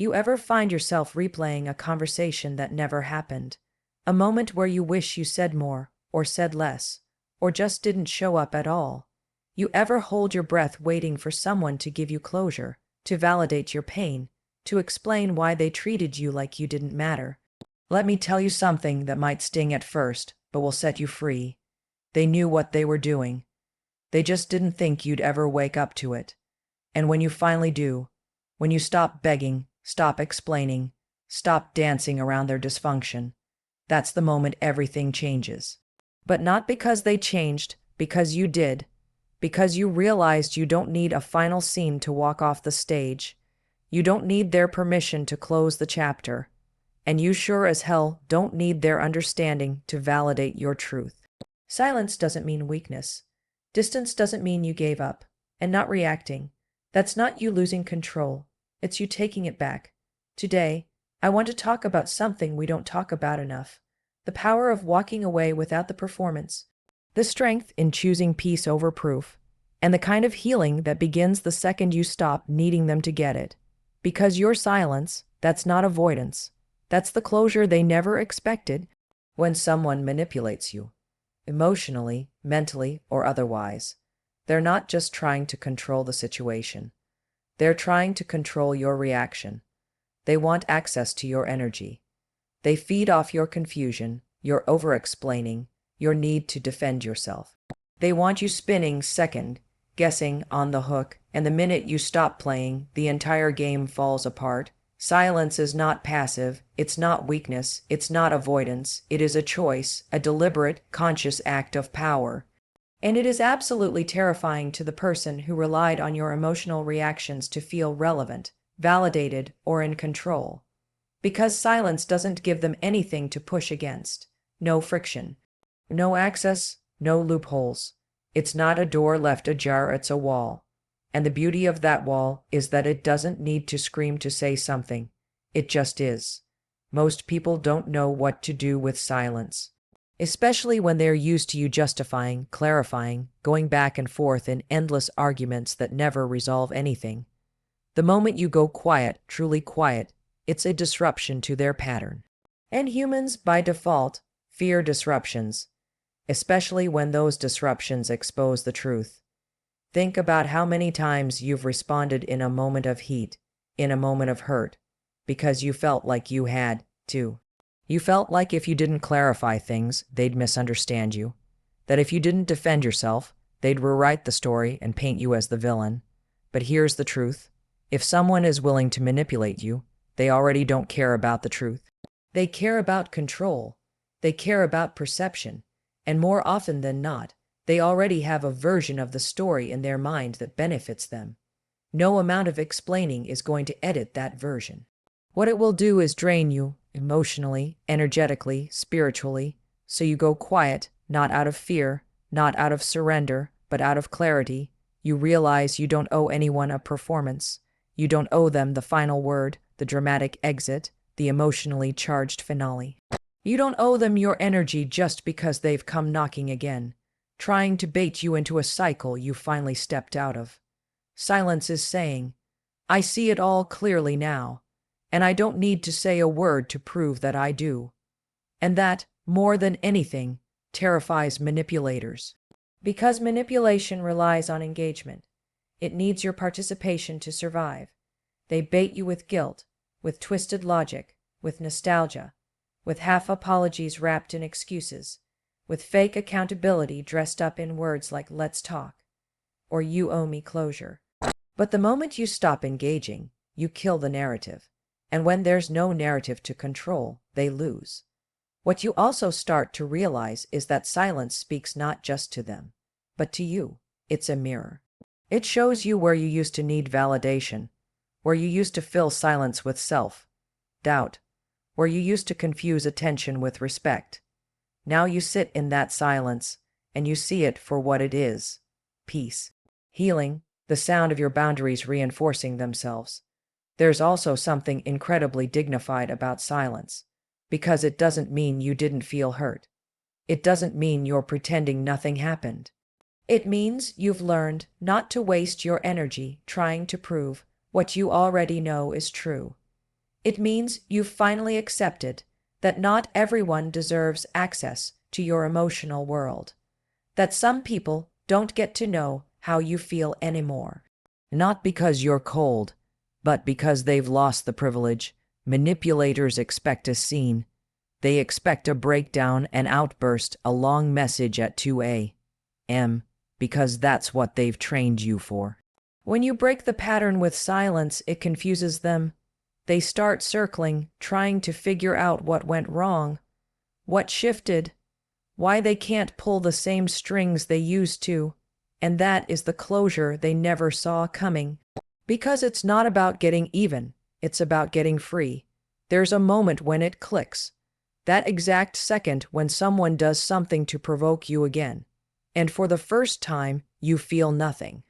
You ever find yourself replaying a conversation that never happened? A moment where you wish you said more, or said less, or just didn't show up at all? You ever hold your breath waiting for someone to give you closure, to validate your pain, to explain why they treated you like you didn't matter? Let me tell you something that might sting at first, but will set you free. They knew what they were doing. They just didn't think you'd ever wake up to it. And when you finally do, when you stop begging, stop explaining, stop dancing around their dysfunction, that's the moment everything changes. But not because they changed, because you did. Because you realized you don't need a final scene to walk off the stage. You don't need their permission to close the chapter. And you sure as hell don't need their understanding to validate your truth. Silence doesn't mean weakness. Distance doesn't mean you gave up. And not reacting. That's not you losing control. It's you taking it back. Today, I want to talk about something we don't talk about enough. The power of walking away without the performance. The strength in choosing peace over proof. And the kind of healing that begins the second you stop needing them to get it. Because your silence, that's not avoidance. That's the closure they never expected. When someone manipulates you, emotionally, mentally, or otherwise, they're not just trying to control the situation. They're trying to control your reaction. They want access to your energy. They feed off your confusion, your over-explaining, your need to defend yourself. They want you spinning second, guessing, on the hook, and the minute you stop playing, the entire game falls apart. Silence is not passive, it's not weakness, it's not avoidance, it is a choice, a deliberate, conscious act of power. And it is absolutely terrifying to the person who relied on your emotional reactions to feel relevant, validated, or in control. Because silence doesn't give them anything to push against. No friction. No access, no loopholes. It's not a door left ajar, it's a wall. And the beauty of that wall is that it doesn't need to scream to say something. It just is. Most people don't know what to do with silence. Especially when they're used to you justifying, clarifying, going back and forth in endless arguments that never resolve anything. The moment you go quiet, truly quiet, it's a disruption to their pattern. And humans, by default, fear disruptions, especially when those disruptions expose the truth. Think about how many times you've responded in a moment of heat, in a moment of hurt, because you felt like you had to. You felt like if you didn't clarify things, they'd misunderstand you. That if you didn't defend yourself, they'd rewrite the story and paint you as the villain. But here's the truth. If someone is willing to manipulate you, they already don't care about the truth. They care about control. They care about perception. And more often than not, they already have a version of the story in their mind that benefits them. No amount of explaining is going to edit that version. What it will do is drain you, emotionally, energetically, spiritually, so you go quiet, not out of fear, not out of surrender, but out of clarity. You realize you don't owe anyone a performance. You don't owe them the final word, the dramatic exit, the emotionally charged finale. You don't owe them your energy just because they've come knocking again, trying to bait you into a cycle you finally stepped out of. Silence is saying, I see it all clearly now, and I don't need to say a word to prove that I do. And that, more than anything, terrifies manipulators. Because manipulation relies on engagement. It needs your participation to survive. They bait you with guilt, with twisted logic, with nostalgia, with half apologies wrapped in excuses, with fake accountability dressed up in words like let's talk, or you owe me closure. But the moment you stop engaging, you kill the narrative. And when there's no narrative to control, they lose. What you also start to realize is that silence speaks not just to them, but to you. It's a mirror. It shows you where you used to need validation, where you used to fill silence with self-doubt, where you used to confuse attention with respect. Now you sit in that silence, and you see it for what it is: peace, healing, the sound of your boundaries reinforcing themselves. There's also something incredibly dignified about silence, because it doesn't mean you didn't feel hurt. It doesn't mean you're pretending nothing happened. It means you've learned not to waste your energy trying to prove what you already know is true. It means you've finally accepted that not everyone deserves access to your emotional world, that some people don't get to know how you feel anymore. Not because you're cold, but because they've lost the privilege. Manipulators expect a scene. They expect a breakdown, an outburst, a long message at 2 a.m., because that's what they've trained you for. When you break the pattern with silence, it confuses them. They start circling, trying to figure out what went wrong, what shifted, why they can't pull the same strings they used to, and that is the closure they never saw coming. Because it's not about getting even, it's about getting free. There's a moment when it clicks. That exact second when someone does something to provoke you again. And for the first time, you feel nothing.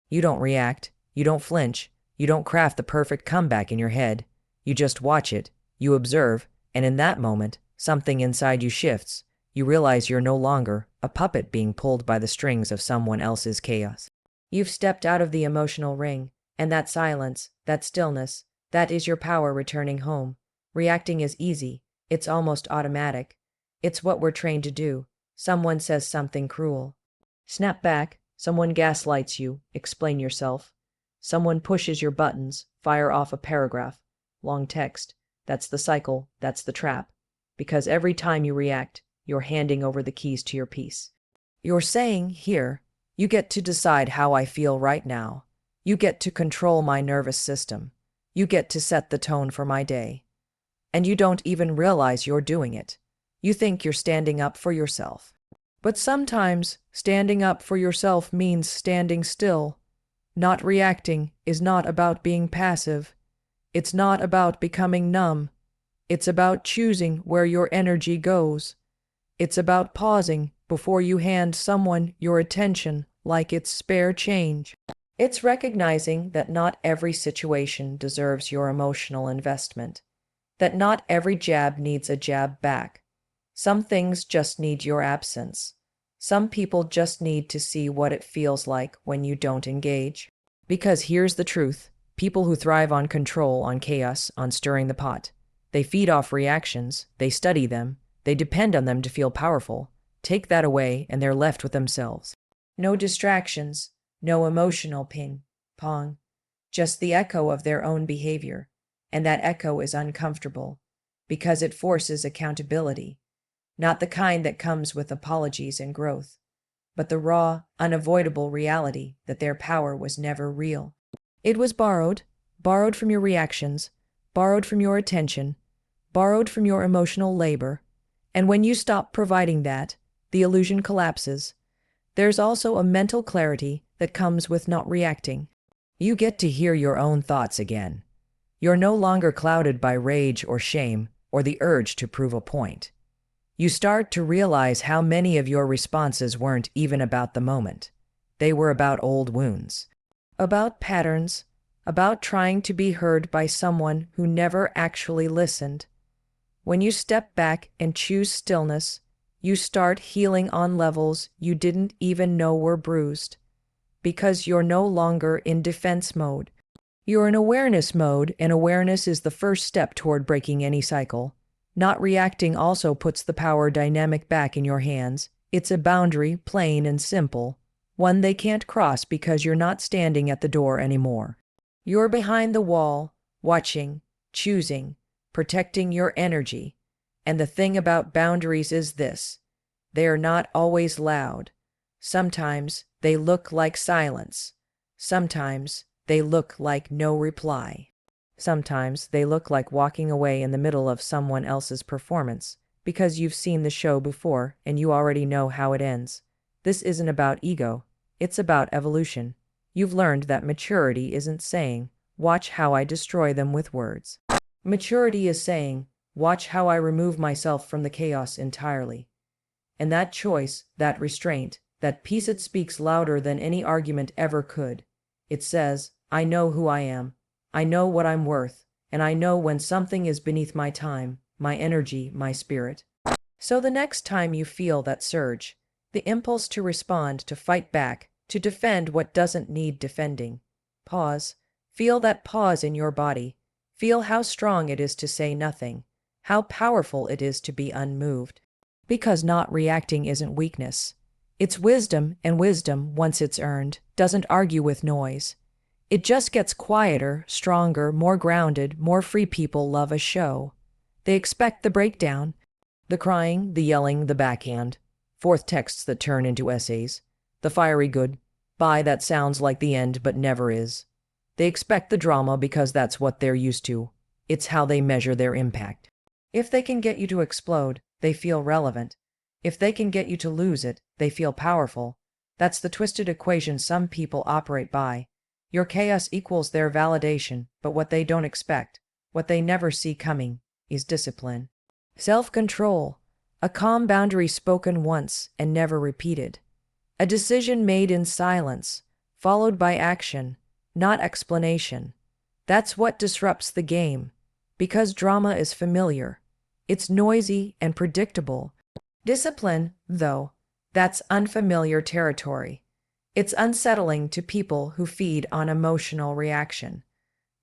You don't react, you don't flinch, you don't craft the perfect comeback in your head. You just watch it, you observe, and in that moment, something inside you shifts. You realize you're no longer a puppet being pulled by the strings of someone else's chaos. You've stepped out of the emotional ring, and that silence, that stillness, that is your power returning home. Reacting is easy, it's almost automatic. It's what we're trained to do. Someone says something cruel. Snap back, someone gaslights you, explain yourself. Someone pushes your buttons, fire off a paragraph, long text. That's the cycle, that's the trap. Because every time you react, you're handing over the keys to your peace. You're saying, here, you get to decide how I feel right now. You get to control my nervous system. You get to set the tone for my day. And you don't even realize you're doing it. You think you're standing up for yourself. But sometimes, standing up for yourself means standing still. Not reacting is not about being passive. It's not about becoming numb. It's about choosing where your energy goes. It's about pausing before you hand someone your attention like it's spare change. It's recognizing that not every situation deserves your emotional investment, that not every jab needs a jab back. Some things just need your absence. Some people just need to see what it feels like when you don't engage. Because here's the truth, people who thrive on control, on chaos, on stirring the pot, they feed off reactions, they study them, they depend on them to feel powerful. Take that away and they're left with themselves. No distractions, no emotional ping-pong, just the echo of their own behavior. And that echo is uncomfortable because it forces accountability, not the kind that comes with apologies and growth, but the raw, unavoidable reality that their power was never real. It was borrowed from your reactions, borrowed from your attention, borrowed from your emotional labor. And when you stop providing that, the illusion collapses. There's also a mental clarity that comes with not reacting. You get to hear your own thoughts again. You're no longer clouded by rage or shame or the urge to prove a point. You start to realize how many of your responses weren't even about the moment. They were about old wounds, about patterns, about trying to be heard by someone who never actually listened. When you step back and choose stillness, you start healing on levels you didn't even know were bruised. Because you're no longer in defense mode. You're in awareness mode, and awareness is the first step toward breaking any cycle. Not reacting also puts the power dynamic back in your hands. It's a boundary, plain and simple, one they can't cross because you're not standing at the door anymore. You're behind the wall, watching, choosing, protecting your energy. And the thing about boundaries is this: they are not always loud. Sometimes they look like silence. Sometimes they look like no reply. Sometimes they look like walking away in the middle of someone else's performance, because you've seen the show before and you already know how it ends. This isn't about ego, it's about evolution. You've learned that maturity isn't saying, "Watch how I destroy them with words." Maturity is saying, "Watch how I remove myself from the chaos entirely." And that choice, that restraint, that peace, it speaks louder than any argument ever could. It says, I know who I am. I know what I'm worth, and I know when something is beneath my time, my energy, my spirit. So the next time you feel that surge, the impulse to respond, to fight back, to defend what doesn't need defending, pause. Feel that pause in your body. Feel how strong it is to say nothing, how powerful it is to be unmoved. Because not reacting isn't weakness. It's wisdom, and wisdom, once it's earned, doesn't argue with noise. It just gets quieter, stronger, more grounded. More free people love a show. They expect the breakdown, the crying, the yelling, the backhand, fourth texts that turn into essays, the fiery goodbye that sounds like the end but never is. They expect the drama because that's what they're used to. It's how they measure their impact. If they can get you to explode, they feel relevant. If they can get you to lose it, they feel powerful. That's the twisted equation some people operate by. Your chaos equals their validation, but what they don't expect, what they never see coming, is discipline. Self-control, a calm boundary spoken once and never repeated. A decision made in silence, followed by action, not explanation. That's what disrupts the game, because drama is familiar. It's noisy and predictable. Discipline, though, that's unfamiliar territory. It's unsettling to people who feed on emotional reaction,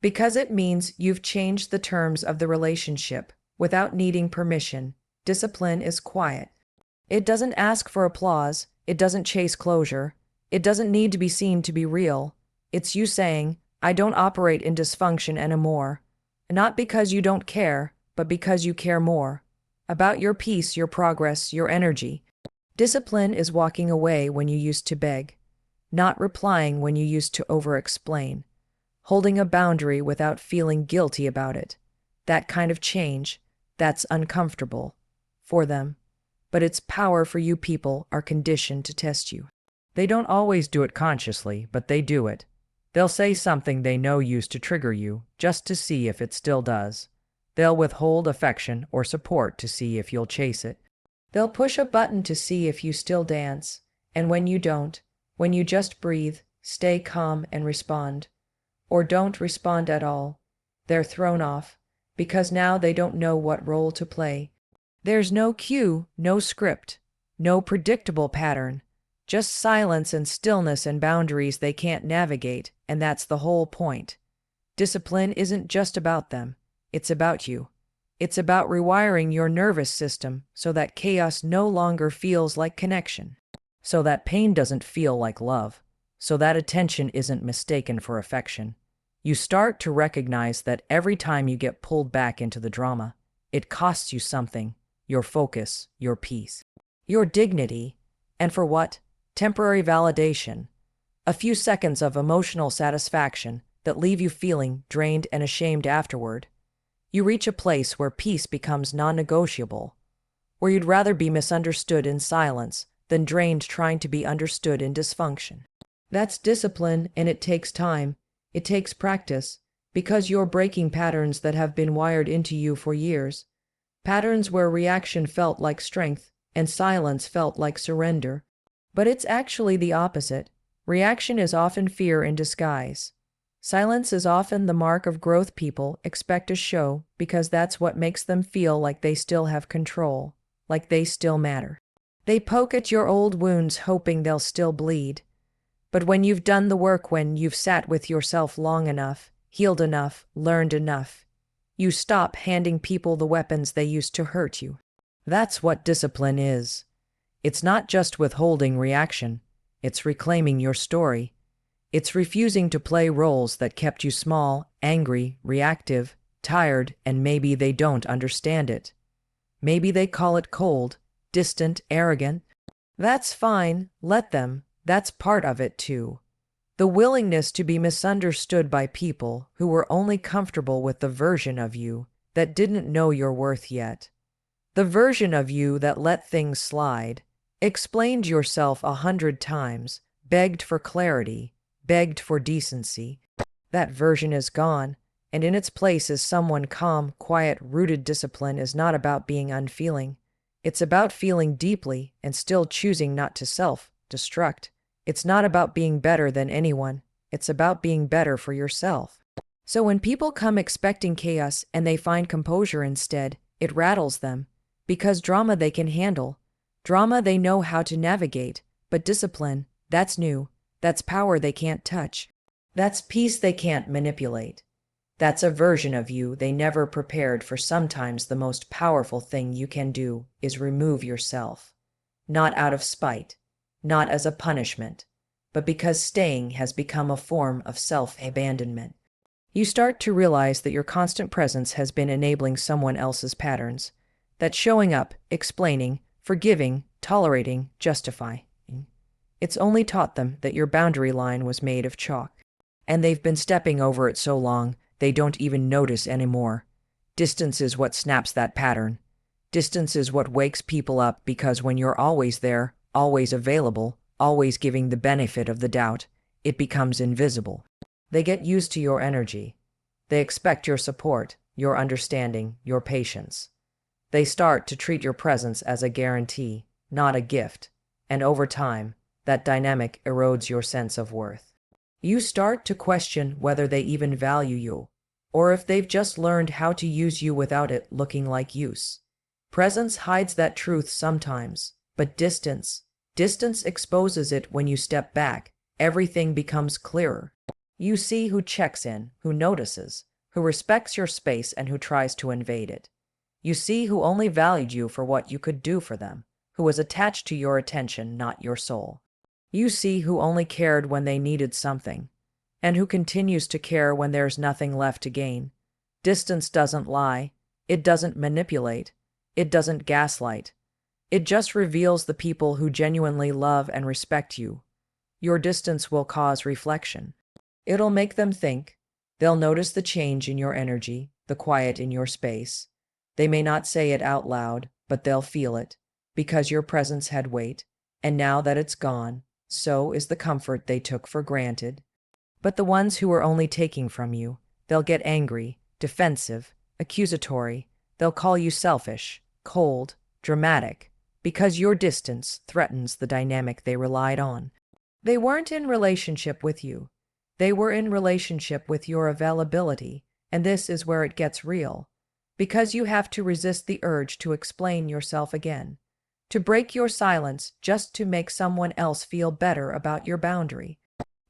because it means you've changed the terms of the relationship without needing permission. Discipline is quiet. It doesn't ask for applause. It doesn't chase closure. It doesn't need to be seen to be real. It's you saying, I don't operate in dysfunction anymore. Not because you don't care, but because you care more. About your peace, your progress, your energy. Discipline is walking away when you used to beg. Not replying when you used to over-explain. Holding a boundary without feeling guilty about it. That kind of change, that's uncomfortable. For them. But its power for you people are conditioned to test you. They don't always do it consciously, but they do it. They'll say something they know used to trigger you, just to see if it still does. They'll withhold affection or support to see if you'll chase it. They'll push a button to see if you still dance, and when you don't, when you just breathe, stay calm and respond, or don't respond at all, they're thrown off, because now they don't know what role to play. There's no cue, no script, no predictable pattern, just silence and stillness and boundaries they can't navigate, and that's the whole point. Discipline isn't just about them, it's about you. It's about rewiring your nervous system so that chaos no longer feels like connection, so that pain doesn't feel like love, so that attention isn't mistaken for affection. You start to recognize that every time you get pulled back into the drama, it costs you something, your focus, your peace, your dignity, and for what? Temporary validation. A few seconds of emotional satisfaction that leave you feeling drained and ashamed afterward. You reach a place where peace becomes non-negotiable, where you'd rather be misunderstood in silence than drained trying to be understood in dysfunction. That's discipline, and it takes time. It takes practice, because you're breaking patterns that have been wired into you for years. Patterns where reaction felt like strength and silence felt like surrender. But it's actually the opposite. Reaction is often fear in disguise. Silence is often the mark of growth. People expect a show because that's what makes them feel like they still have control, like they still matter. They poke at your old wounds hoping they'll still bleed. But when you've done the work, when you've sat with yourself long enough, healed enough, learned enough, you stop handing people the weapons they used to hurt you. That's what discipline is. It's not just withholding reaction. It's reclaiming your story. It's refusing to play roles that kept you small, angry, reactive, tired, and maybe they don't understand it. Maybe they call it cold, distant, arrogant. That's fine, let them. That's part of it too. The willingness to be misunderstood by people who were only comfortable with the version of you that didn't know your worth yet. The version of you that let things slide, explained yourself 100 times, begged for clarity, begged for decency. That version is gone, and in its place is someone calm, quiet, rooted. Discipline is not about being unfeeling. It's about feeling deeply and still choosing not to self-destruct. It's not about being better than anyone. It's about being better for yourself. So when people come expecting chaos and they find composure instead, it rattles them. Because drama they can handle. Drama they know how to navigate. But discipline, that's new. That's power they can't touch. That's peace they can't manipulate. That's a version of you they never prepared for. Sometimes the most powerful thing you can do is remove yourself. Not out of spite, not as a punishment, but because staying has become a form of self-abandonment. You start to realize that your constant presence has been enabling someone else's patterns, that showing up, explaining, forgiving, tolerating, justifying. It's only taught them that your boundary line was made of chalk. And they've been stepping over it so long, they don't even notice anymore. Distance is what snaps that pattern. Distance is what wakes people up, because when you're always there, always available, always giving the benefit of the doubt, it becomes invisible. They get used to your energy. They expect your support, your understanding, your patience. They start to treat your presence as a guarantee, not a gift. And over time, that dynamic erodes your sense of worth. You start to question whether they even value you, or if they've just learned how to use you without it looking like use. Presence hides that truth sometimes, but distance exposes it. When you step back, everything becomes clearer. You see who checks in, who notices, who respects your space, and who tries to invade it. You see who only valued you for what you could do for them, who was attached to your attention, not your soul. You see who only cared when they needed something, and who continues to care when there's nothing left to gain. Distance doesn't lie, it doesn't manipulate, it doesn't gaslight. It just reveals the people who genuinely love and respect you. Your distance will cause reflection. It'll make them think. They'll notice the change in your energy, the quiet in your space. They may not say it out loud, but they'll feel it, because your presence had weight, and now that it's gone, so is the comfort they took for granted. But the ones who are only taking from you, they'll get angry, defensive, accusatory. They'll call you selfish, cold, dramatic, because your distance threatens the dynamic they relied on. They weren't in relationship with you. They were in relationship with your availability, and this is where it gets real. Because you have to resist the urge to explain yourself again, to break your silence just to make someone else feel better about your boundary.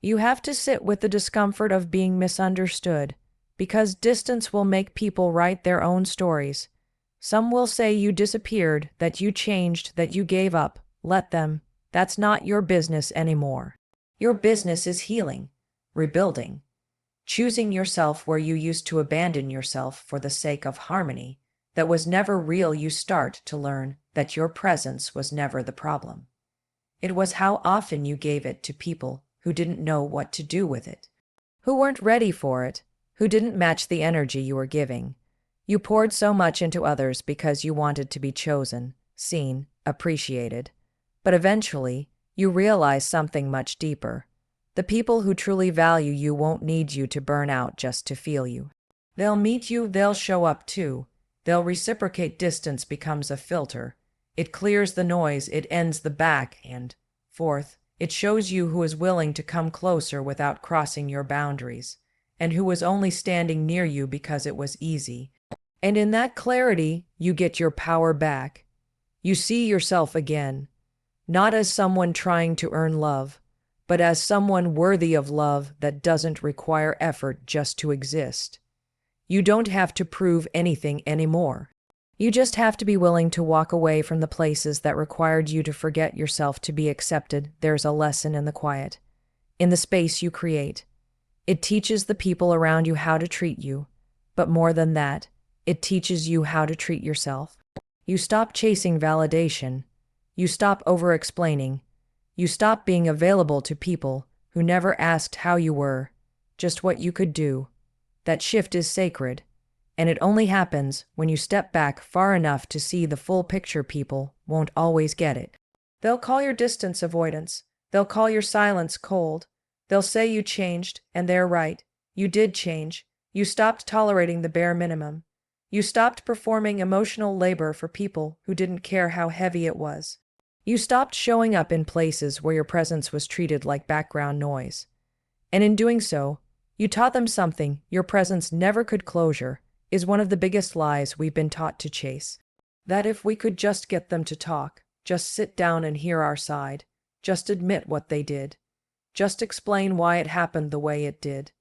You have to sit with the discomfort of being misunderstood, because distance will make people write their own stories. Some will say you disappeared, that you changed, that you gave up. Let them. That's not your business anymore. Your business is healing, rebuilding, choosing yourself where you used to abandon yourself for the sake of harmony that was never real. You start to learn that your presence was never the problem. It was how often you gave it to people who didn't know what to do with it, who weren't ready for it, who didn't match the energy you were giving. You poured so much into others because you wanted to be chosen, seen, appreciated. But eventually, you realize something much deeper. The people who truly value you won't need you to burn out just to feel you. They'll meet you, they'll show up too. They'll reciprocate. Distance becomes a filter. It clears the noise, it ends the back and forth. It shows you who is willing to come closer without crossing your boundaries, and who was only standing near you because it was easy. And in that clarity, you get your power back. You see yourself again, not as someone trying to earn love, but as someone worthy of love that doesn't require effort just to exist. You don't have to prove anything anymore. You just have to be willing to walk away from the places that required you to forget yourself to be accepted. There's a lesson in the quiet, in the space you create. It teaches the people around you how to treat you, but more than that, it teaches you how to treat yourself. You stop chasing validation. You stop over-explaining. You stop being available to people who never asked how you were, just what you could do. That shift is sacred, and it only happens when you step back far enough to see the full picture. People won't always get it. They'll call your distance avoidance. They'll call your silence cold. They'll say you changed, and they're right. You did change. You stopped tolerating the bare minimum. You stopped performing emotional labor for people who didn't care how heavy it was. You stopped showing up in places where your presence was treated like background noise. And in doing so, you taught them something your presence never could. Closure is one of the biggest lies we've been taught to chase. That if we could just get them to talk, just sit down and hear our side, just admit what they did, just explain why it happened the way it did,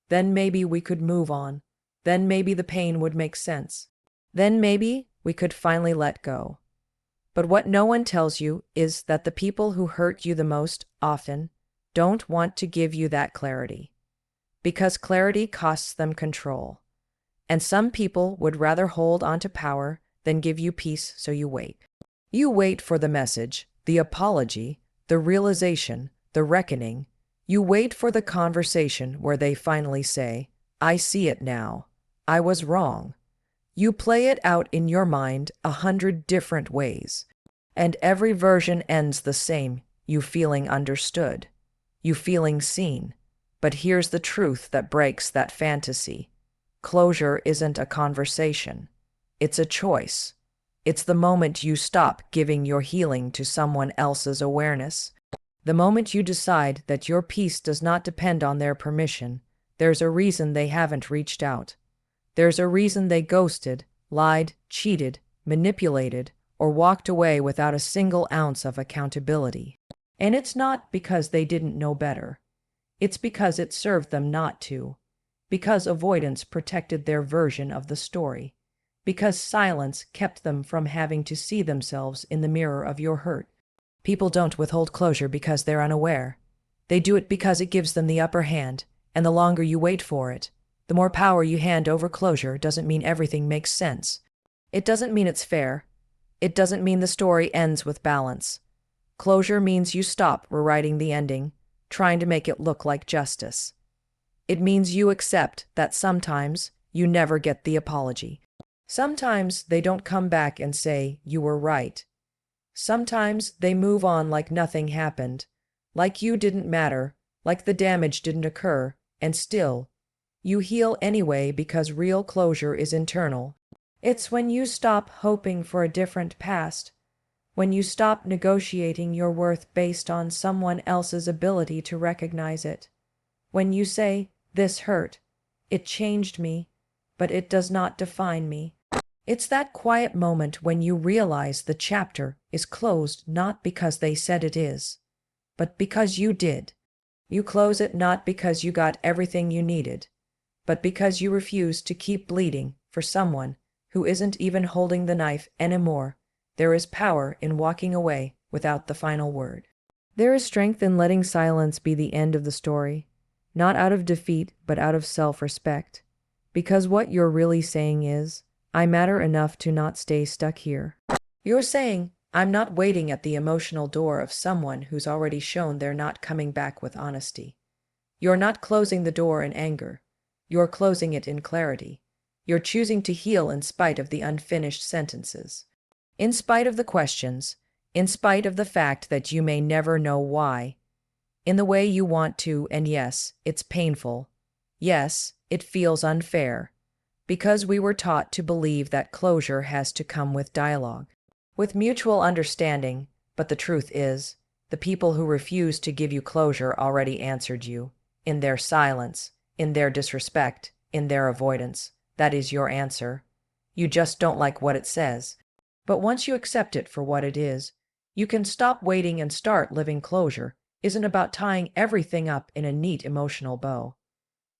then maybe we could move on. Then maybe the pain would make sense. Then maybe we could finally let go. But what no one tells you is that the people who hurt you the most often don't want to give you that clarity. Because clarity costs them control. And some people would rather hold onto power than give you peace, so you wait. You wait for the message, the apology, the realization, the reckoning. You wait for the conversation where they finally say, "I see it now. I was wrong." You play it out in your mind 100 different ways, and every version ends the same, you feeling understood, you feeling seen. But here's the truth that breaks that fantasy. Closure isn't a conversation. It's a choice. It's the moment you stop giving your healing to someone else's awareness. The moment you decide that your peace does not depend on their permission. There's a reason they haven't reached out. There's a reason they ghosted, lied, cheated, manipulated, or walked away without a single ounce of accountability. And it's not because they didn't know better. It's because it served them not to. Because avoidance protected their version of the story. Because silence kept them from having to see themselves in the mirror of your hurt. People don't withhold closure because they're unaware. They do it because it gives them the upper hand, and the longer you wait for it, the more power you hand over. Closure doesn't mean everything makes sense. It doesn't mean it's fair. It doesn't mean the story ends with balance. Closure means you stop rewriting the ending, trying to make it look like justice. It means you accept that sometimes you never get the apology. Sometimes they don't come back and say you were right. Sometimes they move on like nothing happened, like you didn't matter, like the damage didn't occur, and still, you heal anyway because real closure is internal. It's when you stop hoping for a different past, when you stop negotiating your worth based on someone else's ability to recognize it. When you say, "This hurt. It changed me, but it does not define me." It's that quiet moment when you realize the chapter is closed not because they said it is, but because you did. You close it not because you got everything you needed, but because you refuse to keep bleeding for someone who isn't even holding the knife anymore. There is power in walking away without the final word. There is strength in letting silence be the end of the story, not out of defeat, but out of self-respect. Because what you're really saying is, I matter enough to not stay stuck here. You're saying, I'm not waiting at the emotional door of someone who's already shown they're not coming back with honesty. You're not closing the door in anger. You're closing it in clarity. You're choosing to heal in spite of the unfinished sentences. In spite of the questions, in spite of the fact that you may never know why. In the way you want to, and yes, it's painful. Yes, it feels unfair. Because we were taught to believe that closure has to come with dialogue, with mutual understanding, but the truth is, the people who refuse to give you closure already answered you, in their silence, in their disrespect, in their avoidance. That is your answer. You just don't like what it says. But once you accept it for what it is, you can stop waiting and start living. Closure isn't about tying everything up in a neat emotional bow.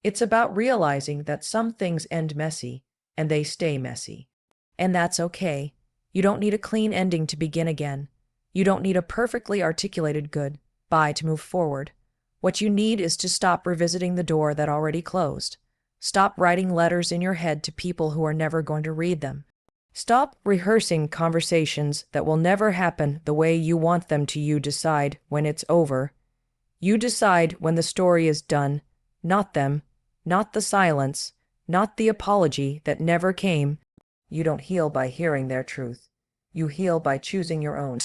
It's about realizing that some things end messy, and they stay messy. And that's okay. You don't need a clean ending to begin again. You don't need a perfectly articulated goodbye to move forward. What you need is to stop revisiting the door that already closed. Stop writing letters in your head to people who are never going to read them. Stop rehearsing conversations that will never happen the way you want them to. You decide when it's over. You decide when the story is done, not them. Not the silence, not the apology that never came. You don't heal by hearing their truth. You heal by choosing your own.